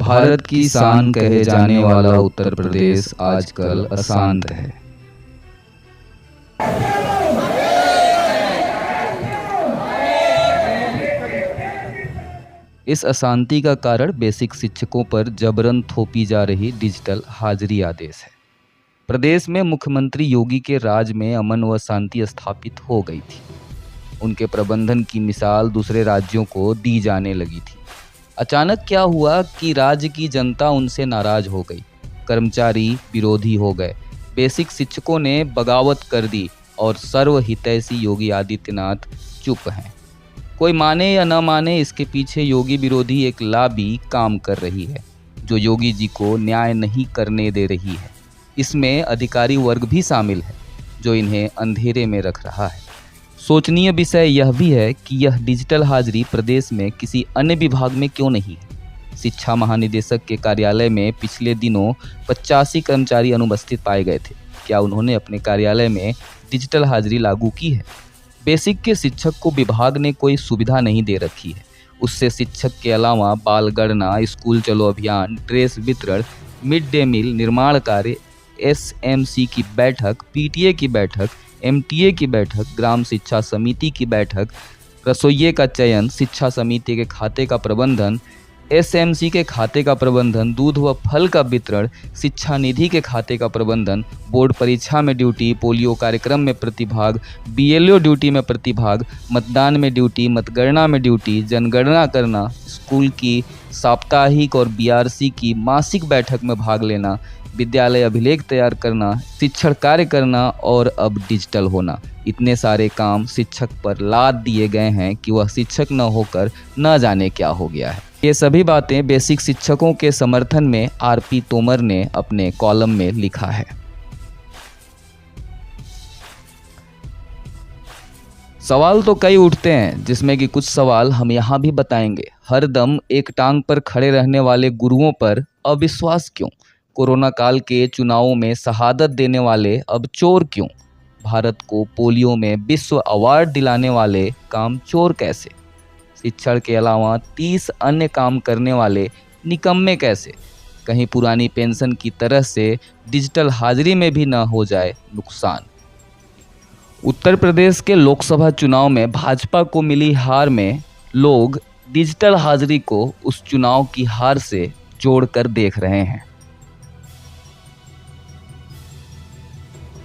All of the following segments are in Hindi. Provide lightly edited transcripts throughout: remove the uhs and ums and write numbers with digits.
भारत की शान कहे जाने वाला उत्तर प्रदेश आजकल अशांत है। इस अशांति का कारण बेसिक शिक्षकों पर जबरन थोपी जा रही डिजिटल हाजिरी आदेश है। प्रदेश में मुख्यमंत्री योगी के राज में अमन व शांति स्थापित हो गई थी। उनके प्रबंधन की मिसाल दूसरे राज्यों को दी जाने लगी थी। अचानक क्या हुआ कि राज्य की जनता उनसे नाराज हो गई, कर्मचारी विरोधी हो गए, बेसिक शिक्षकों ने बगावत कर दी और सर्वहितैषी योगी आदित्यनाथ चुप हैं। कोई माने या न माने, इसके पीछे योगी विरोधी एक लॉबी काम कर रही है जो योगी जी को न्याय नहीं करने दे रही है। इसमें अधिकारी वर्ग भी शामिल है जो इन्हें अंधेरे में रख रहा है। सोचनीय विषय यह भी है कि यह डिजिटल हाजिरी प्रदेश में किसी अन्य विभाग में क्यों नहीं है। शिक्षा महानिदेशक के कार्यालय में पिछले दिनों 85 कर्मचारी अनुपस्थित पाए गए थे। क्या उन्होंने अपने कार्यालय में डिजिटल हाजिरी लागू की है? बेसिक के शिक्षक को विभाग ने कोई सुविधा नहीं दे रखी है। उससे शिक्षक के अलावा बाल गणना, स्कूल चलो अभियान, ड्रेस वितरण, मिड डे मील, निर्माण कार्य, SMC की बैठक, PTA की बैठक, MTA की बैठक, ग्राम शिक्षा समिति की बैठक, रसोइये का चयन, शिक्षा समिति के खाते का प्रबंधन, SMC के खाते का प्रबंधन, दूध व फल का वितरण, शिक्षा निधि के खाते का प्रबंधन, बोर्ड परीक्षा में ड्यूटी, पोलियो कार्यक्रम में प्रतिभाग, BLO ड्यूटी में प्रतिभाग, मतदान में ड्यूटी, मतगणना में ड्यूटी, जनगणना करना, स्कूल की साप्ताहिक और BRC की मासिक बैठक में भाग लेना, विद्यालय अभिलेख तैयार करना, शिक्षण कार्य करना और अब डिजिटल होना। इतने सारे काम शिक्षक पर लाद दिए गए हैं कि वह शिक्षक न होकर न जाने क्या हो गया है। ये सभी बातें बेसिक शिक्षकों के समर्थन में RP तोमर ने अपने कॉलम में लिखा है। सवाल तो कई उठते हैं, जिसमें कि कुछ सवाल हम यहाँ भी बताएंगे। हर दम एक टांग पर खड़े रहने वाले गुरुओं पर अविश्वास क्यों? कोरोना काल के चुनावों में शहादत देने वाले अब चोर क्यों? भारत को पोलियो में विश्व अवार्ड दिलाने वाले कामचोर कैसे? शिक्षण के अलावा 30 अन्य काम करने वाले निकम्मे कैसे? कहीं पुरानी पेंशन की तरह से डिजिटल हाजिरी में भी न हो जाए नुकसान। उत्तर प्रदेश के लोकसभा चुनाव में भाजपा को मिली हार में लोग डिजिटल हाजिरी को उस चुनाव की हार से जोड़कर देख रहे हैं।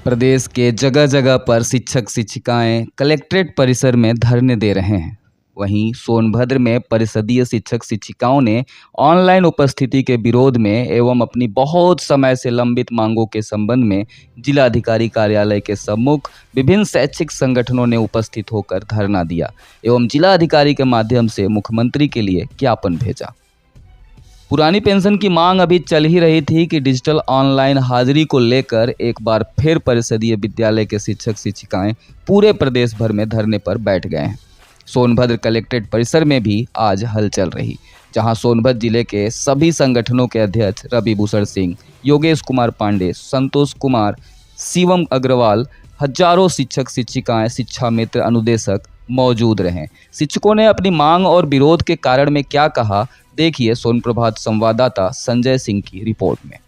प्रदेश के जगह जगह पर शिक्षक शिक्षिकाएं कलेक्ट्रेट परिसर में धरने दे रहे हैं। वहीं सोनभद्र में परिषदीय शिक्षक शिक्षिकाओं ने ऑनलाइन उपस्थिति के विरोध में एवं अपनी बहुत समय से लंबित मांगों के संबंध में जिलाधिकारी कार्यालय के सम्मुख विभिन्न शैक्षिक संगठनों ने उपस्थित होकर धरना दिया एवं जिलाधिकारी के माध्यम से मुख्यमंत्री के लिए ज्ञापन भेजा। पुरानी पेंशन की मांग अभी चल ही रही थी कि डिजिटल ऑनलाइन हाजिरी को लेकर एक बार फिर परिषदीय विद्यालय के शिक्षक शिक्षिकाएं पूरे प्रदेश भर में धरने पर बैठ गए हैं। सोनभद्र कलेक्ट्रेट परिसर में भी आज हलचल रही, जहां सोनभद्र जिले के सभी संगठनों के अध्यक्ष रवि भूषण सिंह, योगेश कुमार पांडे, संतोष कुमार, शिवम अग्रवाल, हजारों शिक्षक शिक्षिकाएं, शिक्षा मित्र, अनुदेशक मौजूद रहे। शिक्षकों ने अपनी मांग और विरोध के कारण में क्या कहा, देखिए सोन प्रभात संवाददाता संजय सिंह की रिपोर्ट में।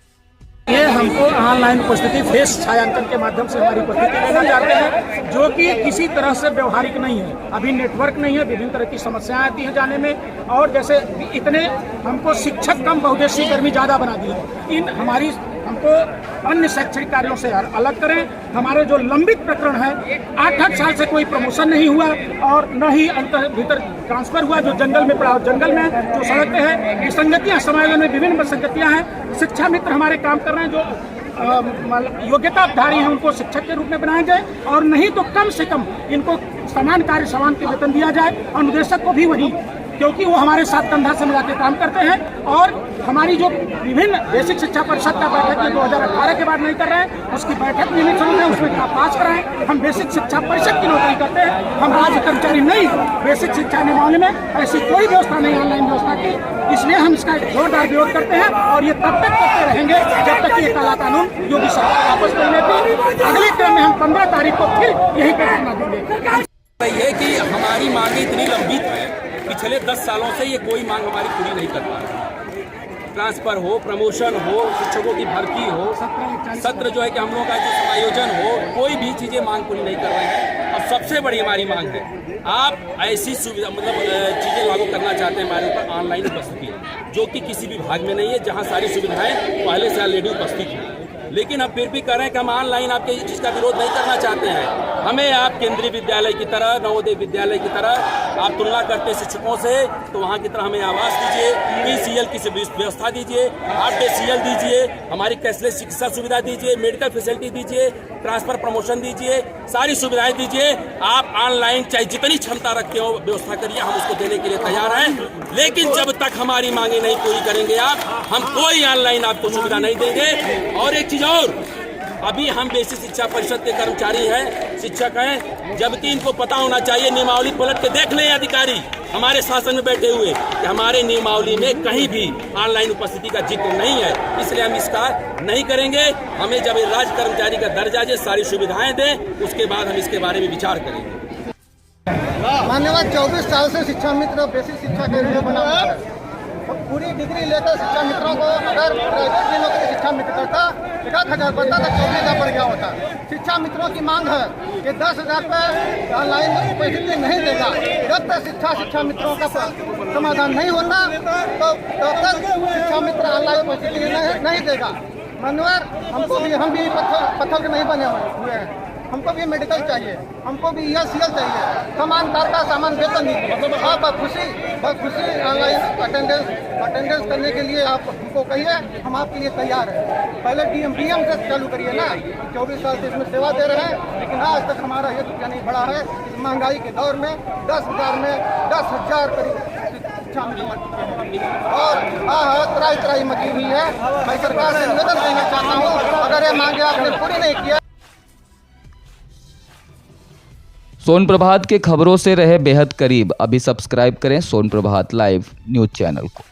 ये हमको ऑनलाइन उपस्थिति फेस छायांकन के माध्यम से हमारी उपस्थिति लेना चाहते हैं, जो कि किसी तरह से व्यवहारिक नहीं है। अभी नेटवर्क नहीं है, विभिन्न तरह की समस्याएं आती हैं जाने में, और जैसे इतने हमको शिक्षक कम बहुउद्देशीय कर्मी ज़्यादा बना दिए। इन हमारी हमको अन्य शैक्षणिक कार्यों से अलग करें। हमारे जो लंबित प्रकरण है, 8 साल से कोई प्रमोशन नहीं हुआ और न ही अंतर भीतर ट्रांसफर हुआ, जो जंगल में पड़ा जंगल में, जो सड़क पे है, विसंगतियाँ समाज में विभिन्न विसंगतियाँ हैं। शिक्षा मित्र हमारे काम कर रहे हैं, जो योग्यताधारी हैं उनको शिक्षक के रूप में बनाया जाए, और नहीं तो कम से कम इनको समान कार्य समान के वेतन दिया जाए। अनुदेशक को भी वही, क्योंकि वो हमारे साथ कंधा से मिला के काम करते हैं। और हमारी जो विभिन्न बेसिक शिक्षा परिषद का बैठक 2018 के बाद नहीं कर रहे हैं, उसकी बैठक नियमित शुरू है, उसमें पास कराएं। हम बेसिक शिक्षा परिषद की नौकरी करते हैं, हम राज्य कर्मचारी नहीं। बेसिक शिक्षा के मामले में ऐसी कोई व्यवस्था नहीं, ऑनलाइन व्यवस्था की, इसलिए हम इसका जोरदार विरोध करते हैं। और ये तब तक करते रहेंगे जब तक ये काला कानून योगी सरकार वापस नहीं लेती। अगले क्रम में हम 15 तारीख को फिर यही पे धरना देंगे। ये कि हमारी मांगे इतनी लंबित है, पिछले 10 सालों से ये कोई मांग हमारी पूरी नहीं कर पा रही। ट्रांसफर हो, प्रमोशन हो, शिक्षकों की भर्ती हो, सत्र जो है कि हम लोगों का जो समायोजन हो, कोई भी चीज़ें मांग पूरी नहीं कर रहे हैं। और सबसे बड़ी हमारी मांग है, आप ऐसी सुविधा मतलब चीज़ें लागू करना चाहते हैं हमारे ऊपर ऑनलाइन उपस्थिति, जो कि किसी भी भाग में नहीं है, जहाँ सारी सुविधाएं पहले से ऑलरेडी उपस्थित हैं। लेकिन हम फिर भी कह रहे हैं कि हम ऑनलाइन आपके इस चीज़ का विरोध नहीं करना चाहते हैं। हमें आप केंद्रीय विद्यालय की तरह, नवोदय विद्यालय की तरह आप तुलना करते हैं शिक्षकों से, तो वहाँ की तरह हमें आवास दीजिए, PCL की व्यवस्था दीजिए, हाफ डे CL दीजिए, हमारी कैशलेस चिकित्सा सुविधा दीजिए, मेडिकल फैसिलिटी दीजिए, ट्रांसफर प्रमोशन दीजिए, सारी सुविधाएं दीजिए। आप ऑनलाइन चाहे जितनी क्षमता रखते हो व्यवस्था करिए, हम उसको देने के लिए तैयार हैं। लेकिन जब तक हमारी मांगे नहीं पूरी करेंगे आप, हम कोई ऑनलाइन आपको सुविधा नहीं देंगे। और एक चीज़ और, अभी हम बेसिक शिक्षा परिषद के कर्मचारी हैं, शिक्षक हैं, जबकि इनको पता होना चाहिए, नियमावली पलट के देख लें अधिकारी हमारे शासन में बैठे हुए कि हमारे नियमावली में कहीं भी ऑनलाइन उपस्थिति का जिक्र नहीं है। इसलिए हम इसका नहीं करेंगे। हमें जब राज्य कर्मचारी का दर्जा दे, सारी सुविधाएं दें, उसके बाद हम इसके बारे में विचार करेंगे। मान्यवर 24 साल से शिक्षा मित्र बेसिक शिक्षा के लिए बना हुआ है। पूरी डिग्री लेकर शिक्षा मित्रों को अगर प्राइवेट की नौकरी शिक्षा मित्र करता 1,000 बनता तो 24,000 बढ़ गया होता। शिक्षा मित्रों की मांग है कि 10,000 पे ऑनलाइन उपस्थिति नहीं देगा। जब तक शिक्षा मित्रों का समाधान नहीं होता तो तब तक शिक्षा मित्र ऑनलाइन उपस्थिति नहीं देगा। मान्यवर हम भी पत्थर के नहीं बने हुए हैं। हमको भी मेडिकल चाहिए, हमको भी CL चाहिए, समान का सामान वेतन नहीं। आप खुशी ऑनलाइन अटेंडेंस करने के लिए आप हमको कहिए, हम आपके लिए तैयार हैं। पहले DM से चालू करिए ना। 24 साल से इसमें सेवा दे रहे हैं, लेकिन आज तक हमारा 1 रुपया नहीं बढ़ा है। इस महंगाई के दौर में 10,000 में 10,000 करीब शिक्षा मित्र और त्राई मची हुई है। मैं सरकार से निवेदन करना चाहता हूँ, अगर ये मांगे आपने पूरी नहीं किया। सोन प्रभात के खबरों से रहे बेहद करीब। अभी सब्सक्राइब करें सोन प्रभात लाइव न्यूज चैनल को।